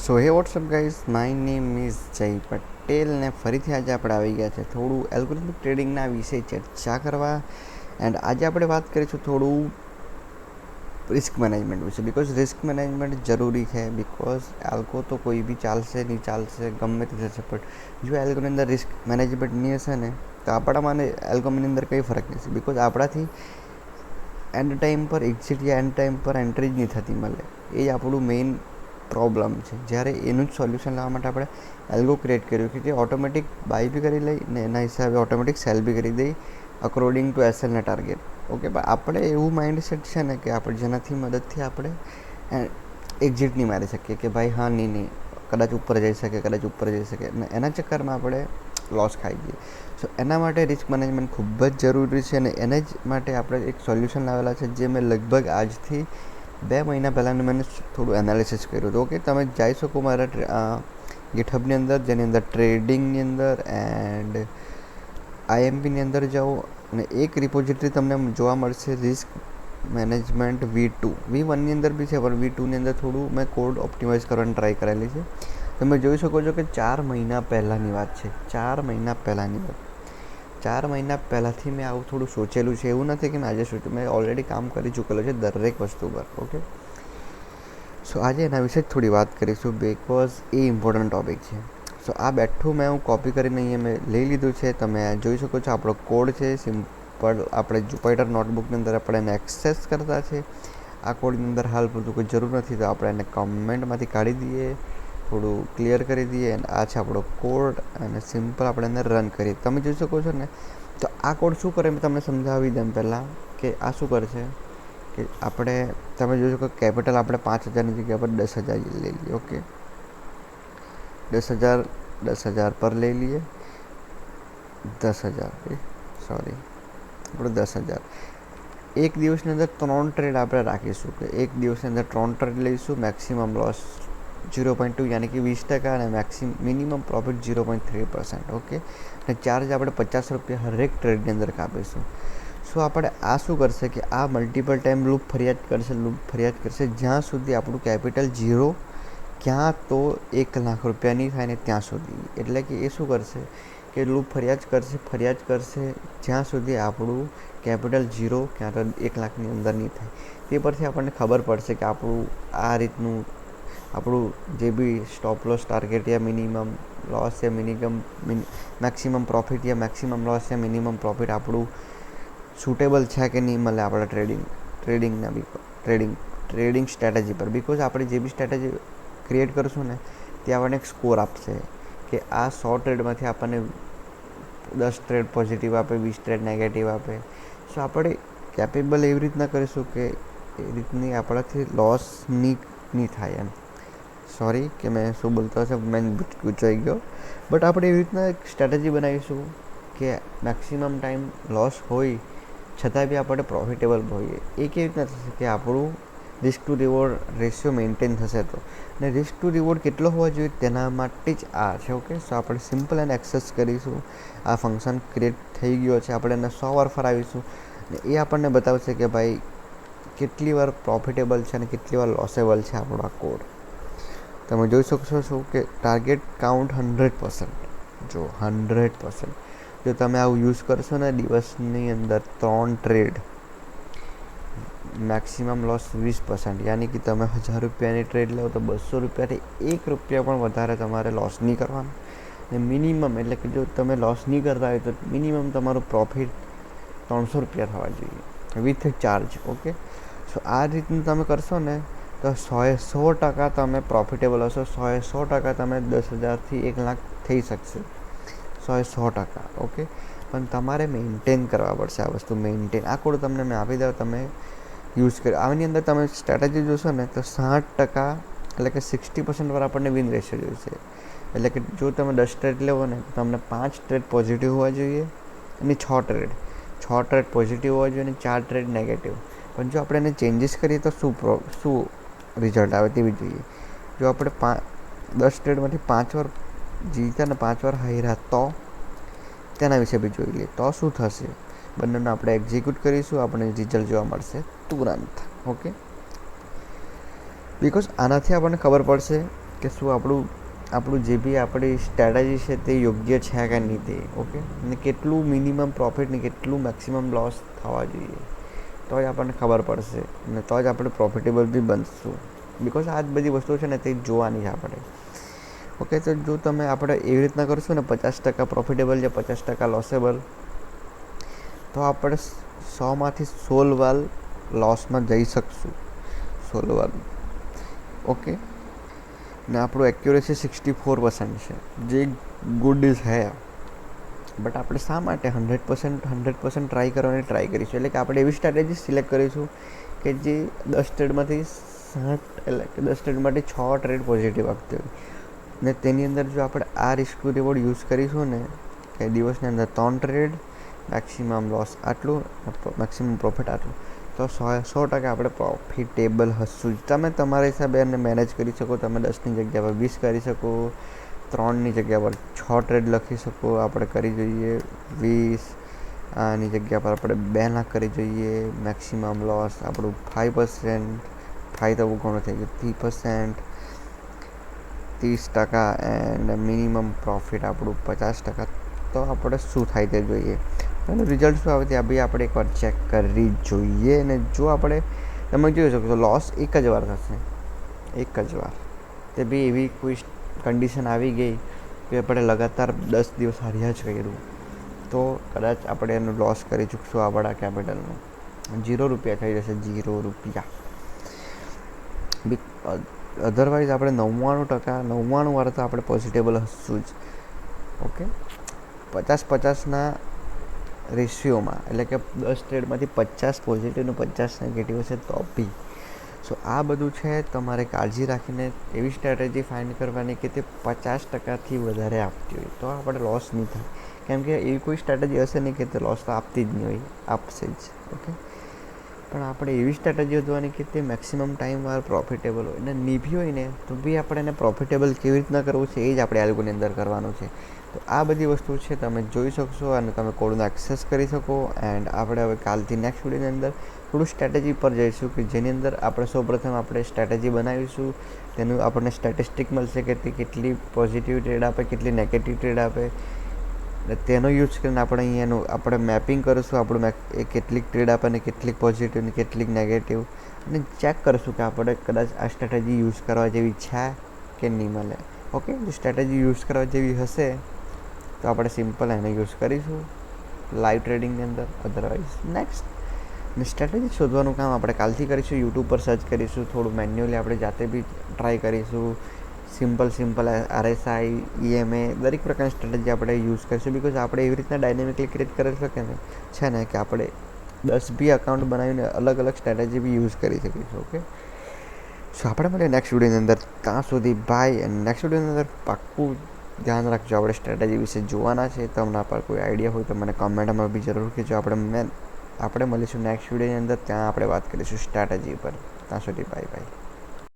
સો હે WhatsApp guys, my name is જય પટેલ ને ફરીથી આજે આપણે આવી ગયા છે થોડું એલ્ગોરિથમિક ટ્રેડિંગના વિશે ચર્ચા કરવા. એન્ડ આજે આપણે વાત કરીશું થોડું રિસ્ક મેનેજમેન્ટ વિશે. બિકોઝ રિસ્ક મેનેજમેન્ટ જરૂરી છે. બિકોઝ એલ્ગો તો કોઈ બી ચાલશે નહીં ચાલશે, ગમે તે થશે, પણ જો એલ્ગોની અંદર રિસ્ક મેનેજમેન્ટ નહીં હશે ને તો આપણામાં એલ્ગોની અંદર કંઈ ફરક નથી. બિકોઝ આપણાથી એન્ડ ટાઈમ પર એક્ઝિટ યા એન્ડ ટાઈમ પર એન્ટ્રી જ નહીં થતી મળે. એ જ આપણું મેઇન પ્રોબ્લેમ છે. જ્યારે એનું જ સોલ્યુશન લાવવા માટે આપણે એલ્ગો ક્રિએટ કર્યું કે જે ઓટોમેટિક બાય બી કરી લઈ ને એના હિસાબે ઓટોમેટિક સેલ બી કરી દઈ અકોર્ડિંગ ટુ એસએલના ટાર્ગેટ. ઓકે, પણ આપણે એવું માઇન્ડસેટ છે ને કે આપણે જેનાથી મદદથી આપણે એક્ઝિટ નહીં મારી શકીએ કે ભાઈ હા નહીં કદાચ ઉપર જઈ શકે, કદાચ ઉપર જઈ શકે, ને એના ચક્કરમાં આપણે લોસ ખાઈ જઈએ. સો એના માટે રિસ્ક મેનેજમેન્ટ ખૂબ જ જરૂરી છે. અને એને જ માટે આપણે એક સોલ્યુશન લાવેલા છે જે મેં લગભગ આજથી 2 મહિના પહેલાં મેં થોડું એનાલિસિસ કર્યું હતું. ઓકે, તમે જઈ શકો મારા ગિટહબની અંદર, જેની અંદર ટ્રેડિંગની અંદર એન્ડ આઈએમપીની અંદર જાઓ અને એક રિપોઝિટરી તમને જોવા મળશે રિસ્ક મેનેજમેન્ટ V1ની અંદર બી છે, પણ V2ની અંદર થોડું મેં કોડ ઓપ્ટિમાઇઝ કરવાની ટ્રાય કરેલી છે. તમે જોઈ શકો છો કે 4 મહિના પહેલાંની વાત છે. 4 મહિના પહેલાંની વાત. 4 મહિના પહેલાંથી મેં આવું થોડું સોચેલું છે. એવું નથી કે મેં આજે સોચ્યું, મેં ઓલરેડી કામ કરી ચૂકેલો છે દરેક વસ્તુ પર. ઓકે, સો આજે એના વિશે જ થોડી વાત કરીશું બિકોઝ એ ઇમ્પોર્ટન્ટ ટૉપિક છે. સો આ બેઠું મેં હું કોપી કરીને અહીંયા મેં લઈ લીધું છે. તમે જોઈ શકો છો આપણો કોડ છે સિમ્પલ. આપણે જુપાઇટર નોટબુકની અંદર આપણે એને એક્સેસ કરતા છે. આ કોડની અંદર હાલ પૂરતું કોઈ જરૂર નથી, તો આપણે એને કમેન્ટમાંથી કાઢી દઈએ, થોડું ક્લિયર કરી દઈએ. અને આ છે આપણો કોડ અને સિમ્પલ આપણે એને રન કરીએ. તમે જોઈ શકો છો ને, તો આ કોડ શું કરે મેં તમને સમજાવી દઉં પહેલાં કે આ શું કરશે કે આપણે તમે જોઈ શકો કેપિટલ આપણે 5,000ની જગ્યા પર 10,000 લઈ લઈએ. ઓકે, 10,000 પર લઈ લઈએ. 10,000 સોરી આપણે 10,000 એક દિવસની અંદર 3 ટ્રેડ આપણે રાખીશું કે એક દિવસની અંદર 3 ટ્રેડ લઈશું. મેક્સિમમ લોસ 0.2 યાની કે 20% અને મિનિમમ પ્રોફિટ 0.3%. ઓકે, અને ચાર્જ આપણે ₹50 હરેક ટ્રેડની અંદર કાપીશું. સો આપણે આ શું કરશે કે આ મલ્ટિપલ ટાઈમ લૂપ ફરિયાદ કરશે જ્યાં સુધી આપણું કેપિટલ 0 ક્યાં તો ₹1,00,000 નહીં થાય ને ત્યાં સુધી. એટલે કે એ શું કરશે કે લૂપ ફરિયાદ કરશે જ્યાં સુધી આપણું કેપિટલ 0 ક્યાં તો 1,00,000ની અંદર નહીં થાય. તે પરથી આપણને ખબર પડશે કે આપણું આ રીતનું આપણું જે બી સ્ટોપ લોસ ટાર્ગેટ યા મિનિમમ લોસ યા મેક્સિમમ પ્રોફિટ યા મેક્સિમમ લોસ યા મિનિમમ પ્રોફિટ આપણું સુટેબલ છે કે નહીં મળે આપણા ટ્રેડિંગ સ્ટ્રેટેજી પર. બિકોઝ આપણે જે બી સ્ટ્રેટેજી ક્રિએટ કરશું ને તે આપણને એક સ્કોર આપશે કે આ 100 ટ્રેડમાંથી આપણને 10 ટ્રેડ પોઝિટિવ આપે, 20 ટ્રેડ નેગેટિવ આપે. સો આપણે કેપેબલ એવી રીતના કરીશું કે એ રીતની આપણાથી લોસ નહીં થાય એમ. સોરી કે મેં શું બોલતો હશે, મેં ગુચવાઈ ગયો. બટ આપણે એવી રીતના એક સ્ટ્રેટેજી બનાવીશું કે મેક્સિમમ ટાઈમ લોસ હોય છતાં બી આપણે પ્રોફિટેબલ હોઈએ. એ કેવી રીતના થશે કે આપણું risk two reward ratio maintain થશે. તો અને રિસ્ક ટુ રિવોર્ડ કેટલો હોવો જોઈએ તેના માટે જ આ છે. ઓકે, સો આપણે સિમ્પલ એને એક્સેસ કરીશું. આ ફંક્શન ક્રિએટ થઈ ગયો છે, આપણે એને 100 વાર ફરાવીશું અને એ આપણને બતાવશે કે ભાઈ કેટલી વાર પ્રોફિટેબલ છે અને કેટલી વાર લોસેબલ છે આપણો આ કોડ. તમે જોઈ શકશો છો કે ટાર્ગેટ કાઉન્ટ 100%. જો 100% જો તમે આવું યુઝ કરશો ને દિવસની અંદર 3 ટ્રેડ, મેક્સિમમ લોસ 20%, યાની કે તમે ₹1,000ની ટ્રેડ લો તો ₹200થી ₹1 પણ વધારે તમારે લોસ નહીં કરવાનો. અને મિનિમમ એટલે કે જો તમે લોસ નહીં કરતા હોય તો મિનિમમ તમારું પ્રોફિટ ₹300 થવા જોઈએ વિથ ચાર્જ. ઓકે, સો આ રીતનું તમે કરશો ને તો 100% તમે પ્રોફિટેબલ હશો. 100% તમે 10,000થી 1,00,000 થઈ શકશે. 100%. ઓકે, પણ તમારે મેન્ટેન કરવા પડશે આ વસ્તુ. આ કોડ તમને મેં આપી દઉં, તમે યુઝ કરી. આની અંદર તમે સ્ટ્રેટેજી જોશો ને તો 60% એટલે કે 60% વાર આપણને વિન રેશિયો જોઈશે. એટલે કે જો તમે 10 ટ્રેડ લેવો ને તો તમને 5 ટ્રેડ પોઝિટિવ હોવા જોઈએ અને 6 ટ્રેડ પોઝિટિવ હોવા જોઈએ અને 4 ટ્રેડ નેગેટિવ. પણ જો આપણે એને ચેન્જીસ કરીએ તો શું રિઝલ્ટ આવે તેવી જોઈએ. જો આપણે 10 ટ્રેડમાંથી 5 વાર જીત્યા ને 5 વાર હાર્યા તો તેના વિશે બી જોઈ લઈએ તો શું થશે. બંનેને આપણે એક્ઝિક્યુટ કરીશું, આપણને રિઝલ્ટ જોવા મળશે તુરંત. ઓકે, બિકોઝ આનાથી આપણને ખબર પડશે કે શું આપણું જે બી આપણી સ્ટ્રેટેજી છે તે યોગ્ય છે કે નહીં તે. ઓકે, અને કેટલું મિનિમમ પ્રોફિટ ને કેટલું મેક્સિમમ લોસ થવા જોઈએ, તો જ આપણને ખબર પડશે અને તો જ આપણે પ્રોફિટેબલ બી બનશું. બિકોઝ આ જ બધી વસ્તુઓ છે ને તે જોવાની છે આપણે. ઓકે, તો જો તમે આપણે એવી રીતના કરશું ને 50% પ્રોફિટેબલ છે 50% લોસેબલ, તો આપણે 100માંથી 16 વાર લોસમાં જઈ શકશું. 16 વાર. ઓકે, ને આપણું એક્યુરેસી 64% છે, જે ગુડ ઇઝ હે. બટ આપણે શા માટે 100% ટ્રાય કરવાની ટ્રાય કરીશું? એટલે કે આપણે એવી સ્ટ્રેટેજી સિલેક્ટ કરીશું કે જે 10 ટ્રેડમાંથી 7 એટલે કે 10 ટ્રેડમાંથી 6 ટ્રેડ પોઝિટિવ આપતી હોય. ને તેની અંદર જો આપણે આ રિસ્ક ટુ રિવોર્ડ યુઝ કરીશું ને કે દિવસની અંદર 3 ટ્રેડ, મેક્સિમમ લોસ આટલું, મેક્સિમમ પ્રોફિટ આટલું, તો 100% આપણે પ્રોફિટેબલ હશું. તમે તમારા હિસાબે એને મેનેજ કરી શકો. તમે 10ની જગ્યા પર 20 કરી શકો, 3ની જગ્યા પર 6 ટ્રેડ લખી શકો. આપણે કરી જોઈએ 20, આની જગ્યા પર આપણે 2 લાખ કરી જોઈએ. મેક્સિમમ લોસ આપણું 5%, 5 તો ઘણું થઈ ગયું, 3%, 30% એન્ડ મિનિમમ પ્રોફિટ આપણું 50%. તો આપણે શું થાય તે જોઈએ અને રિઝલ્ટ શું આવે ત્યાં બી આપણે એકવાર ચેક કરવી જોઈએ. અને જો આપણે તમે જોઈ શકો તો લોસ એક જ વાર થશે, એક જ વાર. તે બી એવી કોઈ કન્ડિશન આવી ગઈ કે આપણે લગાતાર 10 દિવસ હાર્યા જ કર્યું, તો કદાચ આપણે એનું લોસ કરી ચૂકશું આપણા કેપિટલનું. 0 રૂપિયા થઈ જશે, 0 રૂપિયા. અધરવાઇઝ આપણે 99% વાર તો આપણે પોઝિટેબલ હશું જ. ઓકે, 50-50ના રેશિયોમાં, એટલે કે 10 ટ્રેડમાંથી 50 પોઝિટિવ અને 50 નેગેટિવ હશે તો બી. સો આ બધું છે, તમારે કાળજી રાખીને એવી સ્ટ્રેટેજી ફાઇન્ડ કરવાની કે તે 50%થી વધારે આપતી હોય, તો આપણે લોસ નહીં થાય. કેમ કે એવી કોઈ સ્ટ્રેટેજી હશે નહીં કે તે લોસ તો આપતી જ નહીં હોય, આપશે જ. ઓકે, પણ આપણે એવી સ્ટ્રેટેજી શોધવાની કે તે મેક્સિમમ ટાઈમ વાર પ્રોફિટેબલ હોય. અને નહીં બી હોય ને તો બી આપણે એને પ્રોફિટેબલ કેવી રીતના કરવું છે એ જ આપણે આ લોકોની અંદર કરવાનું છે. તો આ બધી વસ્તુ છે તમે જોઈ શકશો અને તમે કોડનો એક્સેસ કરી શકો. એન્ડ આપણે હવે કાલથી નેક્સ્ટ વિડીયોની અંદર થોડું સ્ટ્રેટેજી પર જઈશું કે જેની અંદર આપણે સૌપ્રથમ આપણે સ્ટ્રેટેજી બનાવીશું. તેનું આપણને સ્ટેટિસ્ટિક મળશે કે તે કેટલી પોઝિટિવ ટ્રેડ આપે, કેટલી નેગેટિવ ટ્રેડ આપે. અને તેનો યુઝ કરીને આપણે અહીંયાનું આપણે મેપિંગ કરીશું આપણું એ કેટલીક ટ્રેડ આપે ને કેટલીક પોઝિટિવ ને કેટલીક નેગેટિવ, અને ચેક કરીશું કે આપણે કદાચ આ સ્ટ્રેટેજી યુઝ કરવા જેવી છે કે નહીં મળે. ઓકે, જો સ્ટ્રેટેજી યુઝ કરવા જેવી હશે તો આપણે સિમ્પલ એને યુઝ કરીશું લાઈવ ટ્રેડિંગની અંદર. અધરવાઇઝ નેક્સ્ટ સ્ટ્રેટેજી શોધવાનું કામ આપણે કાલથી કરીશું. યુટ્યુબ પર સર્ચ કરીશું, થોડું મેન્યુઅલી આપણે જાતે બી ટ્રાય કરીશું. સિમ્પલ RSI, EMA દરેક પ્રકારની સ્ટ્રેટેજી આપણે યુઝ કરીશું. બિકોઝ આપણે એવી રીતના ડાયનેમિકલી ક્રિએટ કરી શકીએ ને છે ને કે આપણે 10 બી અકાઉન્ટ બનાવીને અલગ અલગ સ્ટ્રેટેજી બી યુઝ કરી શકીશું. ઓકે, સો આપણે મળીએ નેક્સ્ટ વિડીયોની અંદર. ત્યાં સુધી બાય. અને નેક્સ્ટ વિડીયોની અંદર પાક્કું ધ્યાન રાખજો, આપણે સ્ટ્રેટેજી વિશે જોવાના છે. તમને પર કોઈ આઈડિયા હોય તો મને કોમેન્ટમાં બી જરૂર કહેજો. આપણે મળીશું નેક્સ્ટ વિડીયોની અંદર, ત્યાં આપણે વાત કરીશું સ્ટ્રેટેજી પર. ત્યાં સુધી બાય બાય.